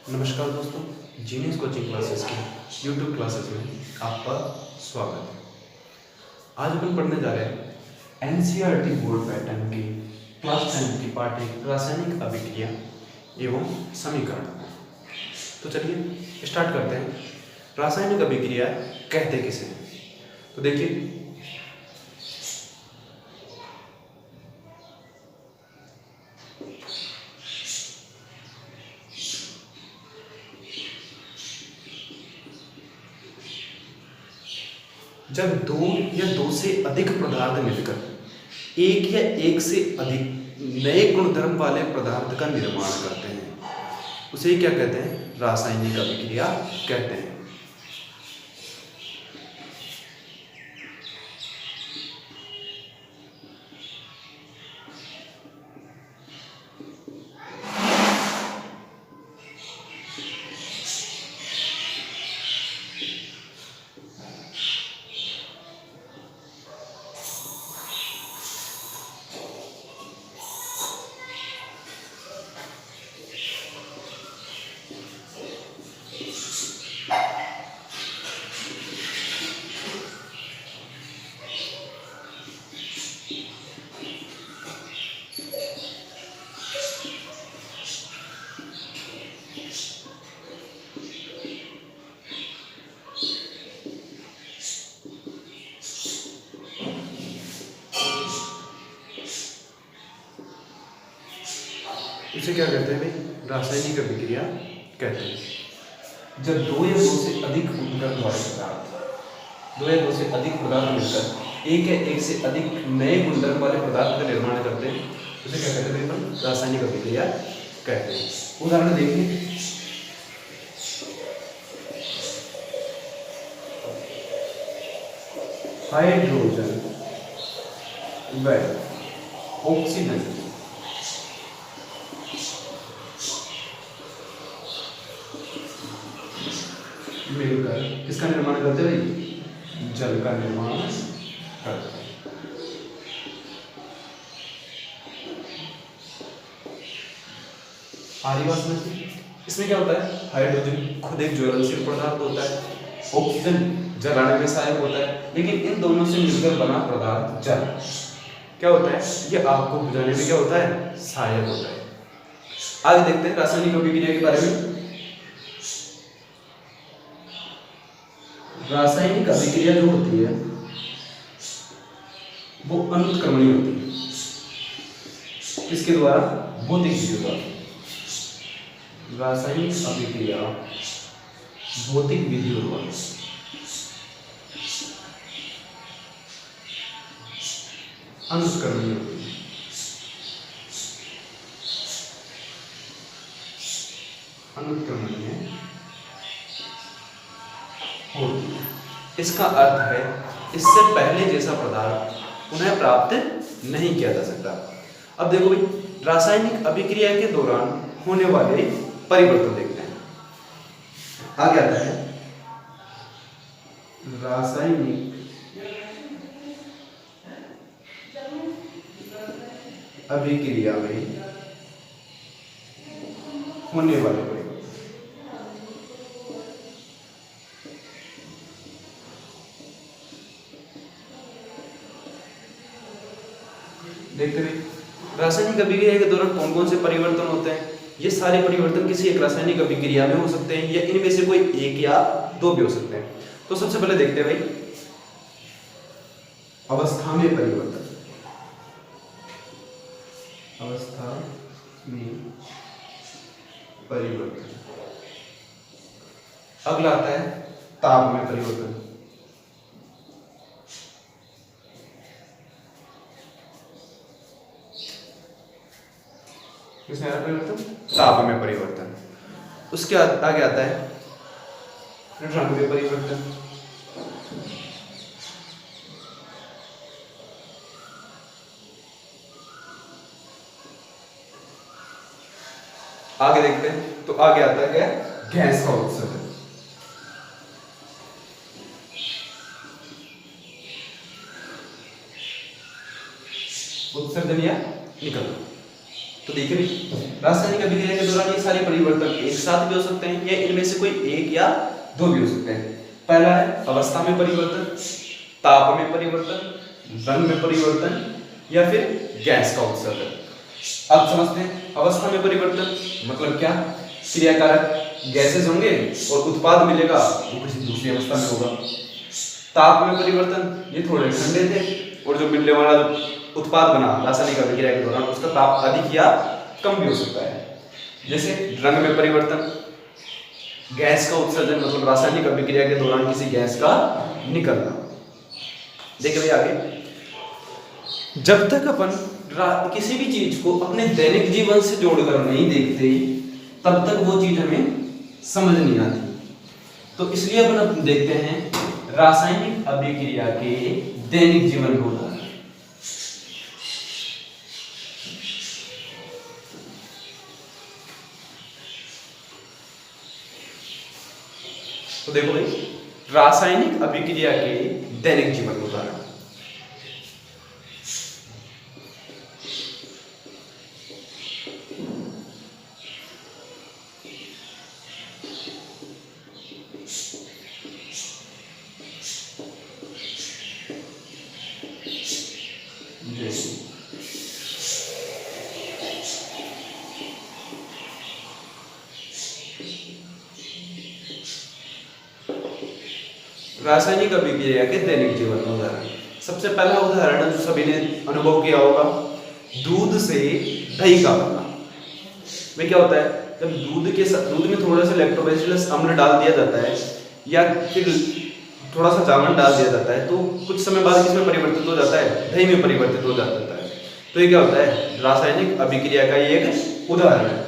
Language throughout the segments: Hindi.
नमस्कार दोस्तों, जीनियस कोचिंग क्लासेस की यूट्यूब क्लासेस में आपका स्वागत है। आज अपन पढ़ने जा रहे हैं एनसीईआरटी बोर्ड पैटर्न की क्लास 10 की पार्ट एक रासायनिक अभिक्रिया एवं समीकरण। तो चलिए स्टार्ट करते हैं। रासायनिक अभिक्रिया कहते किसे हैं? तो देखिए, जब दो या दो से अधिक पदार्थ मिलकर एक या एक से अधिक नए गुणधर्म वाले पदार्थ का निर्माण करते हैं, उसे क्या कहते हैं? रासायनिक अभिक्रिया कहते हैं। इसे क्या कहते हैं भाई? रासायनिक अभिक्रिया कहते हैं। जब दो या दो से अधिक गुणधर्म वाले पदार्थ, दो या दो से अधिक पदार्थ मिलकर एक या एक से अधिक नए गुणधर्म वाले पदार्थ का निर्माण करते हैं, उसे क्या कहते हैं भाई? रासायनिक अभिक्रिया कहते हैं। उदाहरण देखिए, हाइड्रोजन व ऑक्सीजन मिलकर किसका निर्माण करते हैं भाई? जल का निर्माण करते हैं। आ रही बात समझ में? इसमें क्या होता है? हाइड्रोजन खुद एक ज्वलनशील पदार्थ होता है, ऑक्सीजन जलाने में सहायक होता है, लेकिन इन दोनों से मिलकर बना पदार्थ जल क्या होता है? ये आग को बुझाने में क्या होता है? सहायक होता है। आगे देखते हैं रासायनिक अभिक्रिया के बारे में। रासायनिक अभिक्रिया जो होती है वो अनुत्क्रमणीय होती है। किसके द्वारा? भौतिक विधियों द्वारा। रासायनिक अभिक्रिया भौतिक विधियों द्वारा अनुत्क्रमणीय होती है। अनुत्क्रमणीय होती है। इसका अर्थ है इससे पहले जैसा पदार्थ पुनः प्राप्त नहीं किया जा सकता। अब देखो भाई, रासायनिक अभिक्रिया के दौरान होने वाले परिवर्तन देखते हैं। आगे आता है रासायनिक अभिक्रिया में होने वाले परिवर्तन। देखते हैं रासायनिक अभिक्रिया के दौरान कौन कौन से परिवर्तन होते हैं। ये सारे परिवर्तन किसी एक रासायनिक अभिक्रिया में हो सकते हैं या इनमें से कोई एक या दो भी हो सकते हैं। तो सबसे पहले देखते हैं भाई अवस्था में परिवर्तन। अवस्था में परिवर्तन। अगला आता है ताप में परिवर्तन। किसमें परिवर्तन? ताप में परिवर्तन। उसके आगे आता है रंग में परिवर्तन। आगे देखते हैं तो आगे आता है क्या? गैस का उत्सर्जन। उत्सर्जन या निकलना। तो तो देखिए भाई, रासायनिक अभिक्रिया के दौरान ये सारे परिवर्तन एक साथ भी हो सकते हैं या इनमें से कोई एक या दो भी हो सकते हैं। पहला है अवस्था में परिवर्तन, ताप में परिवर्तन, रंग में परिवर्तन या फिर गैस का उत्सर्जन। अब समझते हैं अवस्था में परिवर्तन मतलब क्या। क्रियाकारक गैसेज होंगे और उत्पाद मिलेगा वो किसी दूसरी अवस्था में होगा। ताप में परिवर्तन, ये थोड़े ठंडे थे और जो मिलने वाला उत्पाद बना रासायनिक अभिक्रिया के दौरान उसका ताप अधिक या कम भी हो सकता है। जैसे रंग में परिवर्तन, गैस का उत्सर्जन मतलब रासायनिक अभिक्रिया के दौरान किसी गैस का निकलना। देखिए भाई आगे, जब तक अपन किसी भी चीज को अपने दैनिक जीवन से जोड़कर नहीं देखते तब तक वो चीज हमें समझ नहीं आती। तो इसलिए अपन देखते हैं रासायनिक अभिक्रिया के दैनिक जीवन में उदाहरण। तो देखो भाई, रासायनिक अभिक्रिया के दैनिक जीवन में उदाहरण। रासायनिक अभिक्रिया के दैनिक जीवन में उदाहरण। सबसे पहला उदाहरण जो सभी ने अनुभव किया होगा, दूध से दही का बनना। में क्या होता है, जब दूध में थोड़ा सा लैक्टोबैसिलस अम्ल डाल दिया जाता है या फिर थोड़ा सा जामन डाल दिया जाता है तो कुछ समय बाद किसमें परिवर्तित हो जाता है, दही में परिवर्तित हो जाता है। तो ये क्या होता है, रासायनिक अभिक्रिया का ये एक उदाहरण है।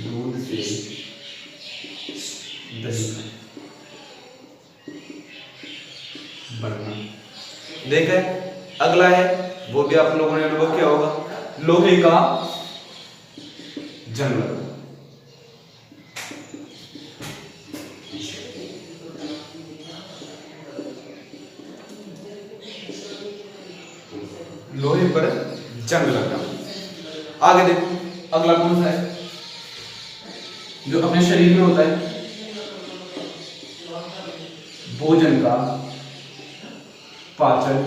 दूध से दही बनना। देखा है, अगला है वो भी आप लोगों ने अनुभव किया होगा, लोहे का जंग लगना। लोहे पर जंग लगना। आगे देखो, अगला कौन सा है जो अपने शरीर में होता है, भोजन का पाचन।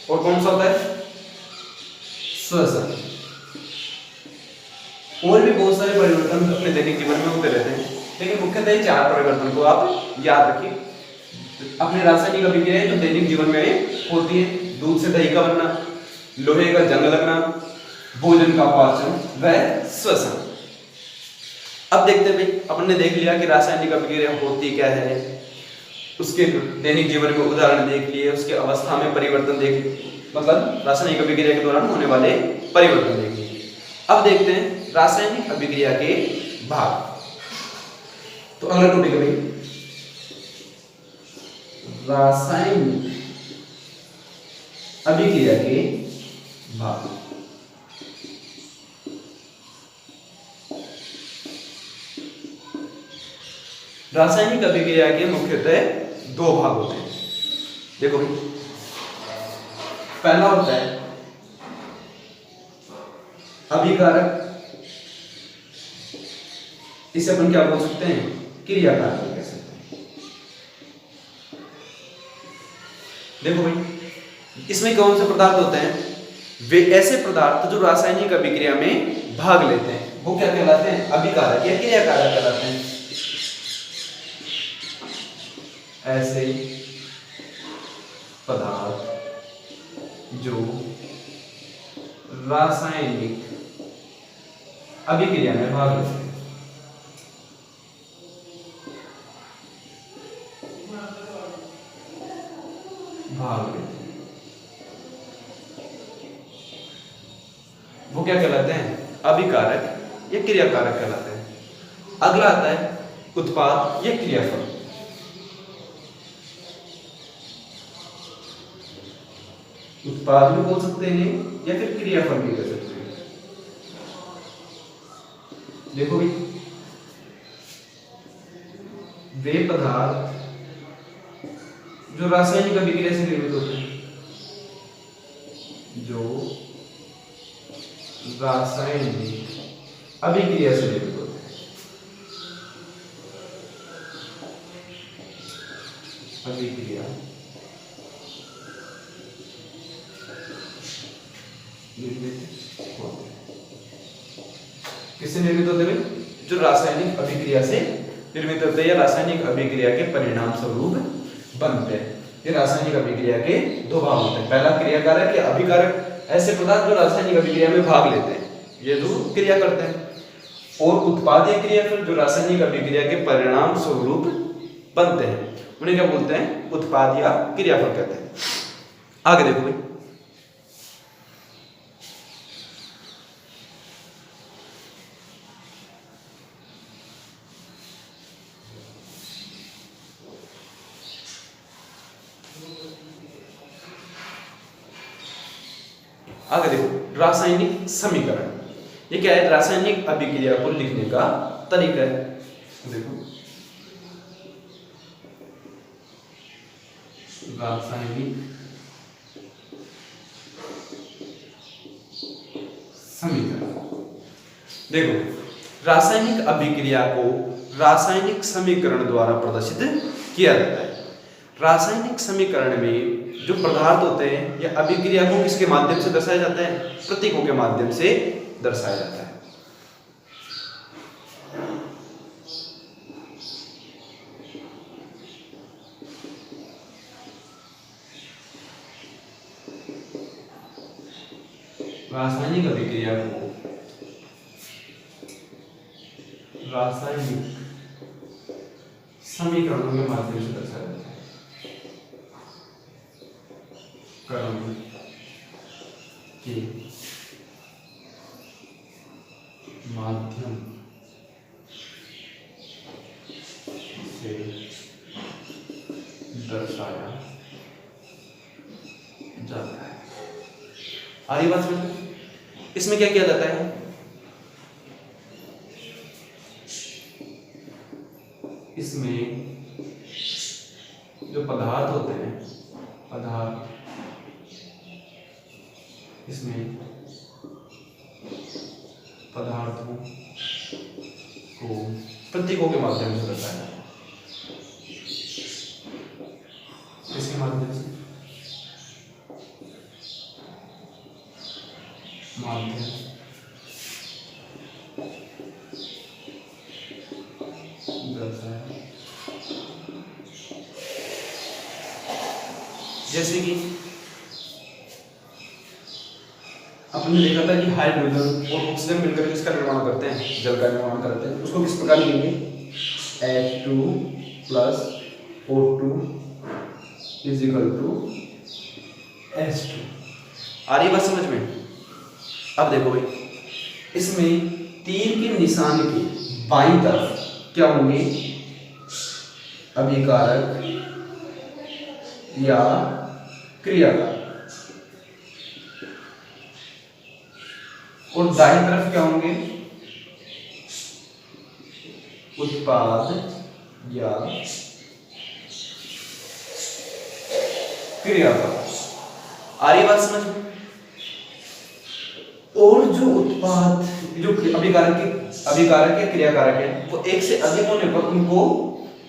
और कौन सा होता है, श्वसन। और भी बहुत सारे परिवर्तन अपने दैनिक जीवन में होते रहते हैं, लेकिन मुख्यतः चार परिवर्तन को आप याद रखिए। अपने रासायनिक अभिक्रिया जो दैनिक जीवन में होती है, दूध से दही का बनना, लोहे का जंग लगना, भोजन का पाचन व श्वसन। अब देखते हैं भाई, अपन ने देख लिया कि रासायनिक अभिक्रिया होती क्या है, उसके दैनिक जीवन में उदाहरण देख लिए, उसके अवस्था में परिवर्तन देख लिए, मतलब रासायनिक अभिक्रिया के दौरान होने वाले परिवर्तन देख लिए। अब देखते हैं रासायनिक अभिक्रिया के भाग। तो अगला टॉपिक है भाई रासायनिक अभिक्रिया के भाग। रासायनिक अभिक्रिया के मुख्यतः दो भाग होते हैं। देखो भाई, पहला होता है अभिकारक, इसे अपन क्या बोल सकते हैं, क्रियाकारक कह सकते हैं। देखो भाई, इसमें कौन से पदार्थ होते हैं, वे ऐसे पदार्थ जो रासायनिक अभिक्रिया में भाग लेते हैं वो क्या कहलाते हैं, अभिकारक या क्रियाकारक कहलाते हैं। ऐसे पदार्थ जो रासायनिक अभिक्रिया में भाग लेते हैं। वो क्या कहलाते हैं, अभिकारक या क्रियाकारक कहलाते हैं। अगला आता है उत्पाद या क्रियाफल। उत्पाद भी बोल सकते हैं या फिर क्रियाफल भी कह सकते हैं। देखो भाई, वे पदार्थ जो रासायनिक अभिक्रिया से निर्मित होते हैं, जो रासायनिक अभिक्रिया से निर्मित होते हैं, अभिक्रिया निर्मित होते हैं। किससे निर्मित होते हैं? जो रासायनिक अभिक्रिया से निर्मित होते हैं या रासायनिक अभिक्रिया के परिणाम स्वरूप बनते हैं। ये रासायनिक अभिक्रिया के दो भाग होते हैं, पहला क्रियाकारक या अभिकारक, ऐसे पदार्थ जो रासायनिक अभिक्रिया में भाग लेते हैं, ये दो क्रिया करते हैं, और उत्पादीय क्रियाफल जो रासायनिक अभिक्रिया के परिणाम स्वरूप बनते हैं, उन्हें क्या बोलते हैं? उत्पाद या क्रियाफल कहते हैं। आगे देखो भाई, आगे देखो रासायनिक समीकरण। ये क्या है? रासायनिक अभिक्रिया को लिखने का तरीका है। देखो रासायनिक समीकरण। देखो रासायनिक अभिक्रिया को रासायनिक समीकरण द्वारा प्रदर्शित किया जाता है। रासायनिक समीकरण में जो पदार्थ होते हैं या अभिक्रिया को किसके माध्यम से दर्शाया जाता है? प्रतीकों के माध्यम से दर्शाया जाता है। रासायनिक अभिक्रिया को रासायनिक समीकरणों के माध्यम से दर्शाया जाता है। क्रम के माध्यम से दर्शाया जाता है। आ रही बात समझ में? इसमें क्या किया जाता है? इसमें जो पदार्थ होते हैं, पदार्थ, इसमें पदार्थों को प्रतीकों के माध्यम से दर्शाया जाता है। इसके माध्यम से दर्शाया, जैसे कि आपने देखा था कि हाइड्रोजन और ऑक्सीजन मिलकर किसका निर्माण करते हैं? जल का निर्माण करते हैं। उसको किस प्रकार लिखेंगे? H2 plus O2 is equal to H2। आ रही बात समझ में? अब देखो भाई, इसमें तीर के निशान के बाईं तरफ क्या होंगे? अभिकारक या क्रियाकारक, और दाईं तरफ क्या होंगे? उत्पाद या क्रियाकारक। आ रही बात समझ में? और जो उत्पाद, जो अभिकारक या क्रियाकारक है, वो एक से अधिक होने पर उनको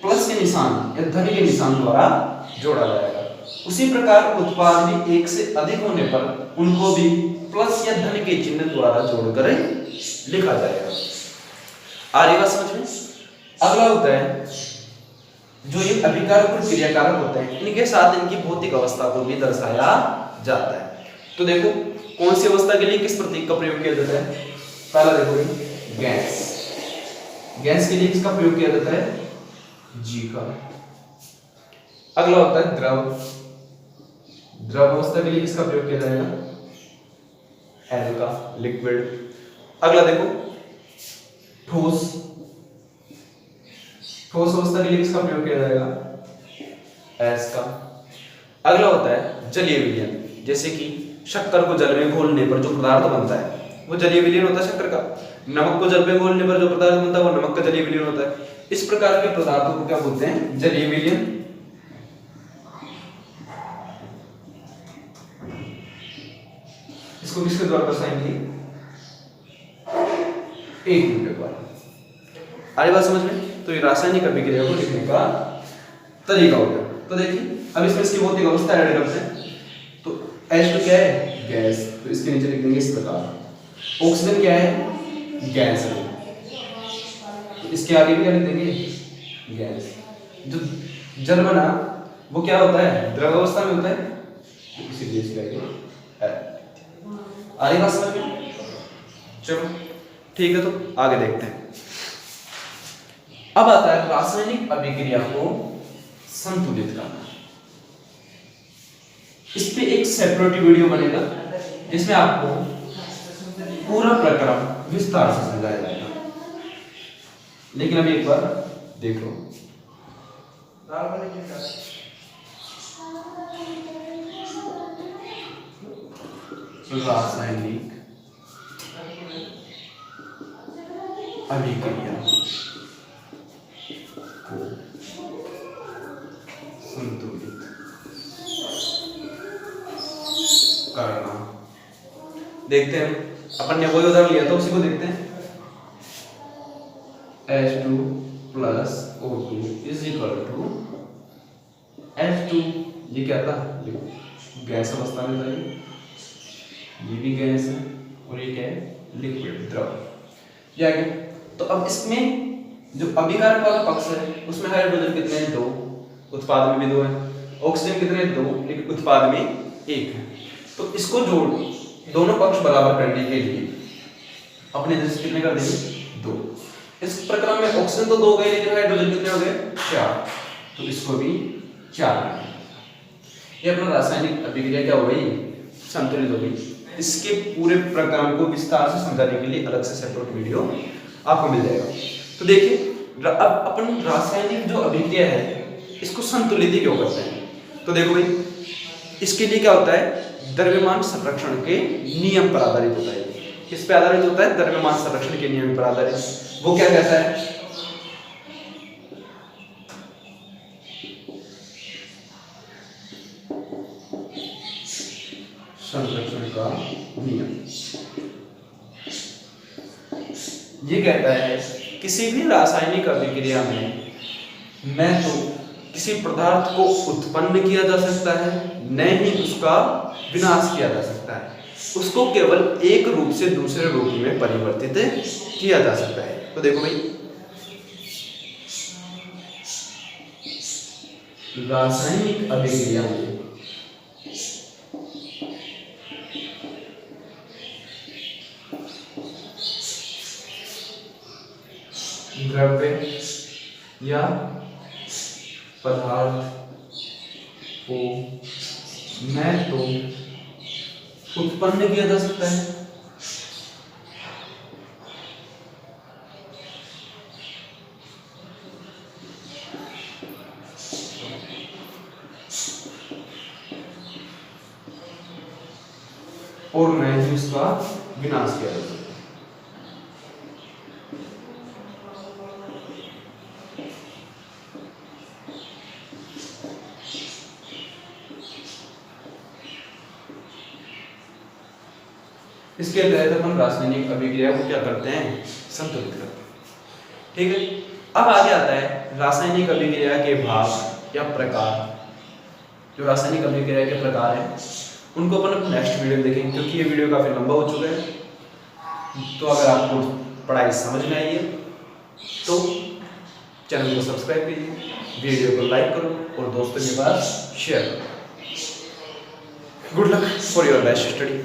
प्लस के निशान या धन के निशान द्वारा जोड़ा जाएगा। उसी प्रकार उत्पाद भी एक से अधिक होने पर उनको भी प्लस या धन के चिन्ह द्वारा जोड़कर लिखा जाएगा। आ रही बात समझ में? अगला होता है जो ये अभिकारक और क्रियाकारक होते हैं, इनके साथ इनकी भौतिक अवस्था को भी दर्शाया जाता है। तो देखो कौन सी अवस्था के लिए किस प्रतीक का प्रयोग किया जाता है? पहला देखो गैस, गैस के लिए किसका प्रयोग किया जाता है? G का। अगला होता है द्रव, द्रव अवस्था के लिए किसका प्रयोग किया जाएगा? L का, लिक्विड। अगला देखो ठोस, ठोस अवस्था के लिए किसका प्रयोग किया जाएगा? S का। अगला होता है जलीय विलयन, जैसे कि शक्कर को जल में घोलने पर जो पदार्थ बनता है वो जलीय विलयन होता है शक्कर का। नमक को जल में घोलने पर जो पदार्थ बनता है वो नमक का जलीय विलयन होता है। इस प्रकार के पदार्थों को क्या बोलते हैं? जलीय विलयन। इसको किसके द्वारा दर्शाएंगे, एक यूनिट के द्वारा। आगे बात समझ में। तो ये रासायनिक अभिक्रिया को लिखने का तरीका होता है। तो देखिए अब इसमें इसकी भौतिक अवस्था ऐड करते हैं। तो H2 क्या है, गैस, तो इसके नीचे लिख देंगे इस प्रकार। ऑक्सीजन क्या है, गैस है, तो इसके आगे भी क्या लिख देंगे, गैस। जो जल बना वो क्या होता है, द्रव अवस्था में होता है, तो इसीलिए इसके आगे आगे बात समझ में। चलो ठीक है, तो आगे देखते हैं। अब आता है रासायनिक अभिक्रिया को संतुलित करना। इस पे एक सेपरेट वीडियो बनेगा जिसमें आपको पूरा प्रक्रम विस्तार से समझाया जाएगा, लेकिन अभी एक बार देख लो। रासायनिक अभिक्रिया को संतुलित करना। देखते हैं, अपन ने वही उदाहरण लिया था, उसी को देखते हैं। H2 plus O2 is equal to H2, ये क्या था, गैस अवस्था में था, ये भी गैस है और ये क्या है, लिक्विड, द्रव। ये आ गया। तो अब इसमें जो अभिकारक वाला पक्ष है उसमें हाइड्रोजन कितने हैं, 2, उत्पाद में भी 2 है। ऑक्सीजन कितने हैं, 2, लेकिन उत्पाद में 1 है। तो इसको जोड़ दोनों पक्ष बराबर करने के लिए अपने दृष्टि कितने कर देंगे, 2। इस प्रक्रम में ऑक्सीजन तो 2 गए, लेकिन हाइड्रोजन कितने हो गए, 4, तो इसको भी 4 कर देंगे। ये अपना रासायनिक अभिक्रिया क्या हो गई, संतुलित हो गई। इसके पूरे प्रक्रम को विस्तार से समझाने के लिए अलग से सेपरेट वीडियो आपको मिल जाएगा। तो देखिए अब अपन रासायनिक जो अभिक्रिया है इसको संतुलित ही क्यों करते हैं। तो देखो भाई, इसके लिए क्या होता है, द्रव्यमान संरक्षण के नियम पर आधारित होता है। किस पे आधारित होता है, द्रव्यमान संरक्षण के नियम पर आधारित। वो क्या कहता है, संरक्षण का नियम ये कहता है किसी भी रासायनिक अभिक्रिया में न तो किसी पदार्थ को उत्पन्न किया जा सकता है, न ही उसका विनाश किया जा सकता है। उसको केवल एक रूप से दूसरे रूप में परिवर्तित किया जा सकता है। तो देखो भाई, रासायनिक अभिक्रिया में द्रव्य या पदार्थ को न तो उत्पन्न किया जा सकता है और न ही उसका विनाश किया जा सकता है। इसके तहत अपन रासायनिक अभिक्रिया को क्या करते हैं, संतुलित करते हैं। ठीक है, अब आगे आता है रासायनिक अभिक्रिया के भाग या प्रकार। जो रासायनिक अभिक्रिया के प्रकार हैं उनको अपन नेक्स्ट वीडियो में देखेंगे, क्योंकि ये वीडियो काफी लंबा हो चुका है। तो अगर आपको पढ़ाई समझ में आई है तो चैनल को सब्सक्राइब कीजिए, वीडियो को लाइक करो और दोस्तों के पास शेयर करो। Good luck for your best study.